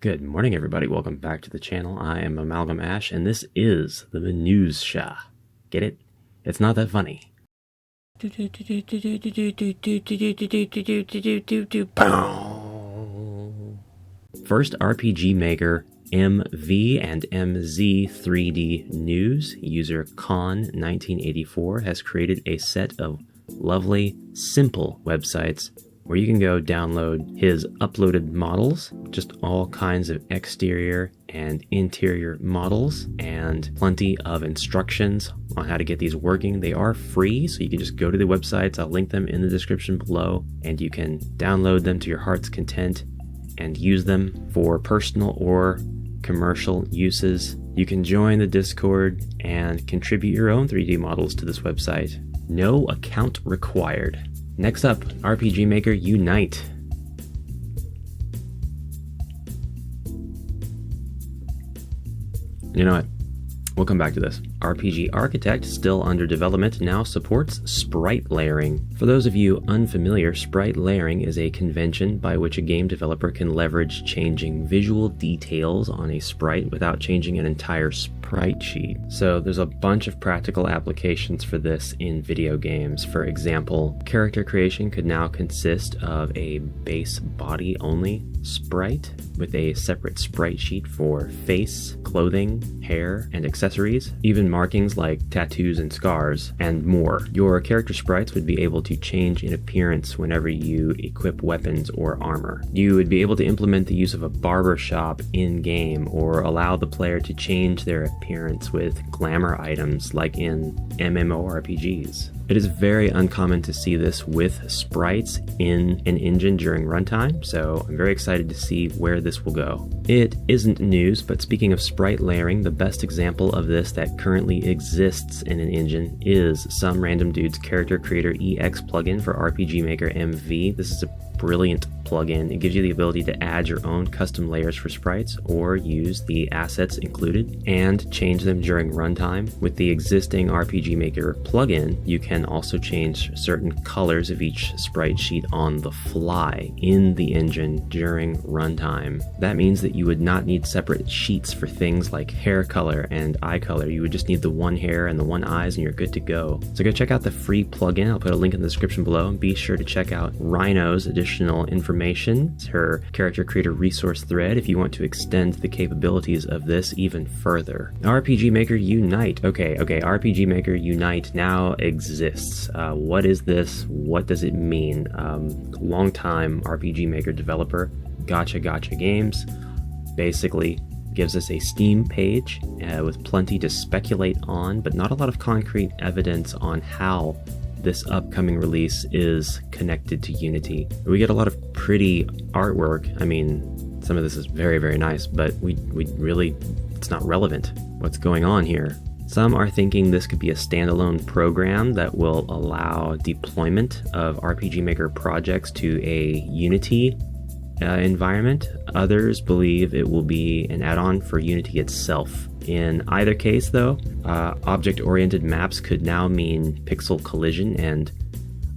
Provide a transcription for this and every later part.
Good morning, everybody. Welcome back to the channel. I am Amalgam Ash, and this is the MiNEWSha. Get it? It's not that funny. First RPG Maker MV and MZ 3D News user Cain 1984 has created a set of lovely, simple websites where you can go download his uploaded models, just all kinds of exterior and interior models, and plenty of instructions on how to get these working. They are free, so you can just go to the websites. I'll link them in the description below, and you can download them to your heart's content and use them for personal or commercial uses. You can join the Discord and contribute your own 3D models to this website. No account required. Next up, RPG Maker Unite. You know what? We'll come back to this. RPG Architect, still under development, now supports sprite layering. For those of you unfamiliar, sprite layering is a convention by which a game developer can leverage changing visual details on a sprite without changing an entire sprite sheet. So there's a bunch of practical applications for this in video games. For example, character creation could now consist of a base body only sprite with a separate sprite sheet for face, clothing, hair, and accessories, even markings like tattoos and scars, and more. Your character sprites would be able to change in appearance whenever you equip weapons or armor. You would be able to implement the use of a barber shop in-game, or allow the player to change their appearance with glamour items like in MMORPGs. It is very uncommon to see this with sprites in an engine during runtime, so I'm very excited to see where this will go. It isn't news, but speaking of sprite layering, the best example of this that currently exists in an engine is Smrndmdde's Character Creator EX plugin for RPG Maker MV. This is a brilliant plugin. It gives you the ability to add your own custom layers for sprites or use the assets included and change them during runtime. With the existing RPG Maker plugin, you can also change certain colors of each sprite sheet on the fly in the engine during runtime. That means that you would not need separate sheets for things like hair color and eye color. You would just need the one hair and the one eyes and you're good to go. So go check out the free plugin. I'll put a link in the description below, and be sure to check out Rhino's additional information. It's her character creator resource thread if you want to extend the capabilities of this even further. RPG Maker Unite. Okay, RPG Maker Unite now exists. What is this? What does it mean? Longtime RPG Maker developer, Gotcha Games, basically gives us a Steam page with plenty to speculate on, but not a lot of concrete evidence on how this upcoming release is connected to Unity. We get a lot of pretty artwork. I mean, some of this is very, very nice, but we really, it's not relevant. What's going on here? Some are thinking this could be a standalone program that will allow deployment of RPG Maker projects to a Unity environment. Others believe it will be an add-on for Unity itself. In either case, though, object-oriented maps could now mean pixel collision and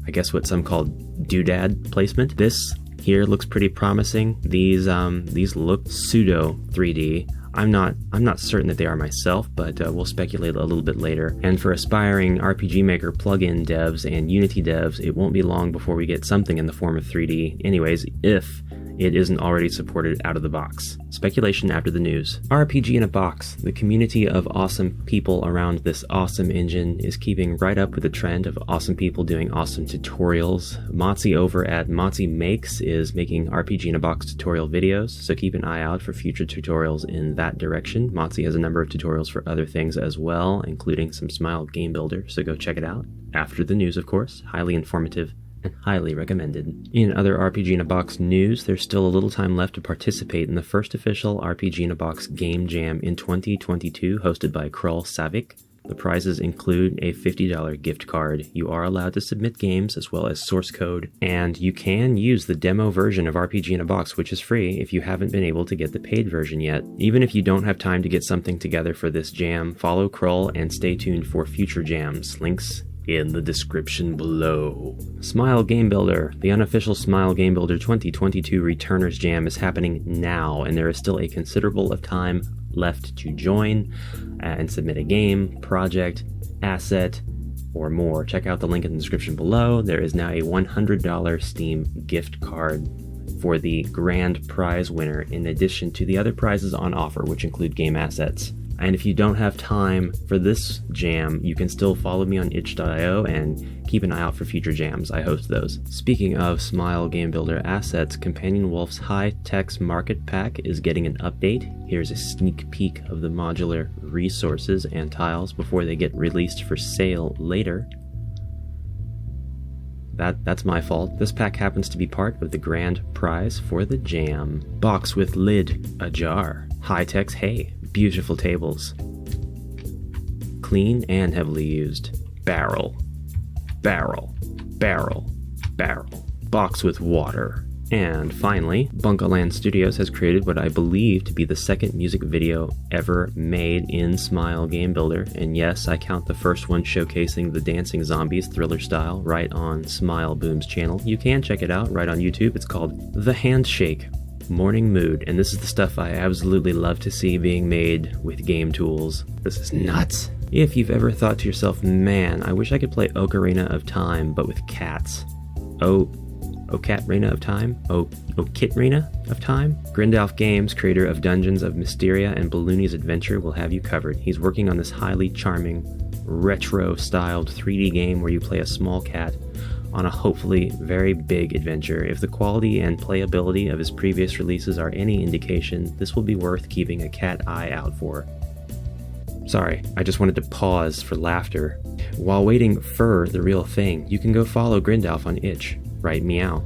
I guess what some call doodad placement. This here looks pretty promising. These look pseudo 3D. I'm not certain that they are myself, but we'll speculate a little bit later. And for aspiring RPG Maker plugin devs and Unity devs, it won't be long before we get something in the form of 3D. Anyways, if it isn't already supported out of the box. Speculation after the news. RPG in a box. The community of awesome people around this awesome engine is keeping right up with the trend of awesome people doing awesome tutorials. Motzi over at Motzi Makes is making RPG in a box tutorial videos, so keep an eye out for future tutorials in that direction. Motzi has a number of tutorials for other things as well, including some Smile game builder, so go check it out. After the news, of course. Highly informative and highly recommended. In other RPG in a Box news, there's still a little time left to participate in the first official RPG in a Box Game Jam in 2022, hosted by Krull Savik. The prizes include a $50 gift card. You are allowed to submit games as well as source code, and you can use the demo version of RPG in a Box, which is free if you haven't been able to get the paid version yet. Even if you don't have time to get something together for this jam, follow Krull and stay tuned for future jams. Links in the description below. Smile Game Builder. The unofficial Smile Game Builder 2022 Returners Jam is happening now, and there is still a considerable of time left to join and submit a game, project, asset, or more. Check out the link in the description below. There is now a $100 Steam gift card for the grand prize winner, in addition to the other prizes on offer, which include game assets. And if you don't have time for this jam, you can still follow me on itch.io and keep an eye out for future jams. I host those. Speaking of Smile Game Builder assets, CompanionWulf's High-Text Market Pack is getting an update. Here's a sneak peek of the modular resources and tiles before they get released for sale later. That's my fault. This pack happens to be part of the grand prize for the jam. Box with lid ajar. High-Text hay. Beautiful tables. Clean and heavily used. Barrel. Barrel. Barrel. Barrel. Box with water. And finally, Bunkaland Studios has created what I believe to be the second music video ever made in Smile Game Builder. And yes, I count the first one showcasing the dancing zombies thriller style right on Smile Boom's channel. You can check it out right on YouTube. It's called The Handshake Morning Mood, and this is the stuff I absolutely love to see being made with game tools. This is nuts. If you've ever thought to yourself, man, I wish I could play Ocarina of Time, but with cats. Ocarina of Time? Ocarina of Time? Grindalf Games, creator of Dungeons of Mysteria and Ballooni's Adventure, will have you covered. He's working on this highly charming, retro-styled 3D game where you play a small cat on a hopefully very big adventure. If the quality and playability of his previous releases are any indication, this will be worth keeping a cat eye out for. Sorry, I just wanted to pause for laughter. While waiting for the real thing, you can go follow Grindalf on itch. Right, meow.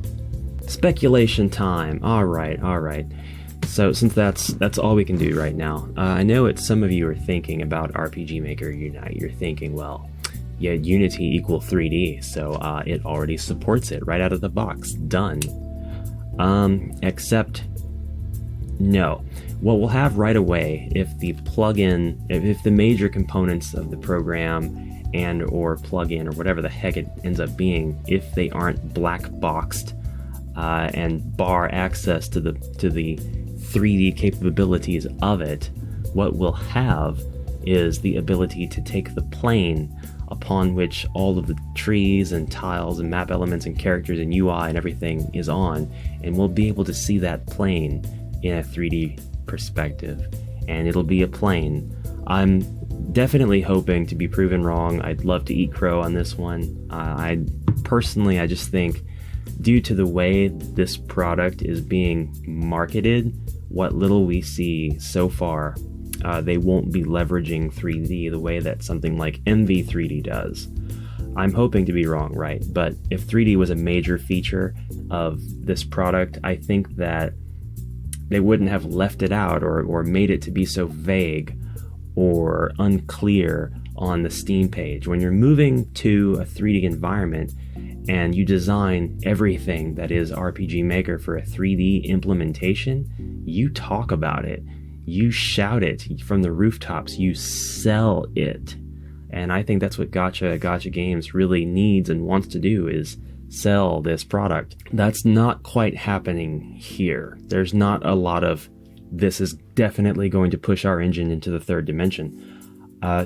Speculation time. Alright. So since that's all we can do right now, I know what some of you are thinking about RPG Maker Unite. You're thinking, well, yeah, Unity equal 3D, so it already supports it right out of the box. Done. Except, no. What we'll have right away, if the plugin, if the major components of the program and or plugin or whatever the heck it ends up being, if they aren't black boxed and bar access to the 3D capabilities of it, what we'll have is the ability to take the plane upon which all of the trees and tiles and map elements and characters and UI and everything is on, and we'll be able to see that plane in a 3D perspective, and it'll be a plane. I'm definitely hoping to be proven wrong. I'd love to eat crow on this one. I just think, due to the way this product is being marketed, what little we see so far, they won't be leveraging 3D the way that something like MV3D does. I'm hoping to be wrong, right? But if 3D was a major feature of this product, I think that they wouldn't have left it out or made it to be so vague or unclear on the Steam page. When you're moving to a 3D environment and you design everything that is RPG Maker for a 3D implementation, you talk about it. You shout it from the rooftops. You sell it. And I think that's what Gacha Games really needs and wants to do, is sell this product. That's not quite happening here. There's not a lot of, this is definitely going to push our engine into the third dimension.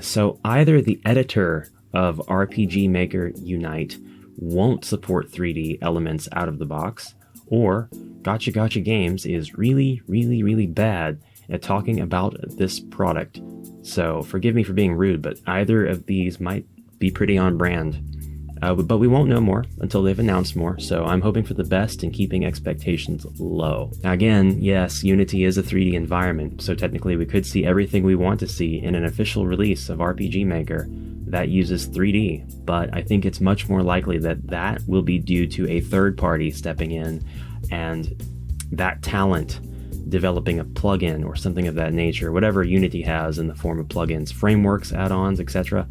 So either the editor of RPG Maker Unite won't support 3D elements out of the box, or Gacha Games is really, really, really bad at talking about this product. So forgive me for being rude, but either of these might be pretty on brand. But we won't know more until they've announced more, so I'm hoping for the best and keeping expectations low. Now again, yes, Unity is a 3D environment, so technically we could see everything we want to see in an official release of RPG Maker that uses 3D, but I think it's much more likely that that will be due to a third party stepping in and that talent developing a plugin or something of that nature, whatever Unity has in the form of plugins, frameworks, add-ons, etc.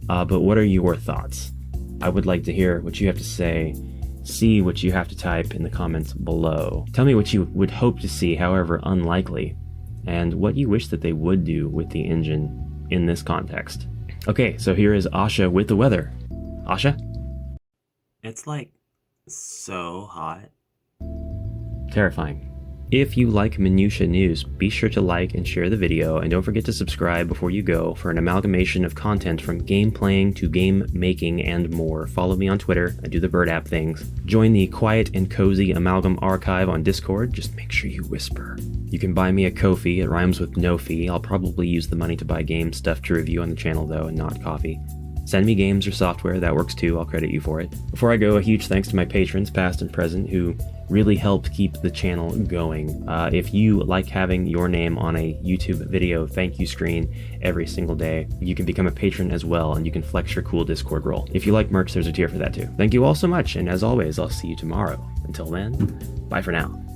But what are your thoughts? I would like to hear what you have to say, see what you have to type in the comments below. Tell me what you would hope to see, however unlikely, and what you wish that they would do with the engine in this context. Okay, so here is Asha with the weather. Asha? It's like so hot. Terrifying. If you like MiNEWSha news, be sure to like and share the video, and don't forget to subscribe before you go for an amalgamation of content from game playing to game making and more. Follow me on Twitter, I do the bird app things. Join the quiet and cozy amalgam archive on Discord, just make sure you whisper. You can buy me a Ko-fi, it rhymes with no fee. I'll probably use the money to buy game stuff to review on the channel though, and not coffee. Send me games or software, that works too, I'll credit you for it. Before I go, a huge thanks to my patrons, past and present, who really help keep the channel going. If you like having your name on a YouTube video thank you screen every single day, you can become a patron as well, and you can flex your cool Discord role. If you like merch, there's a tier for that too. Thank you all so much, and as always, I'll see you tomorrow. Until then, bye for now.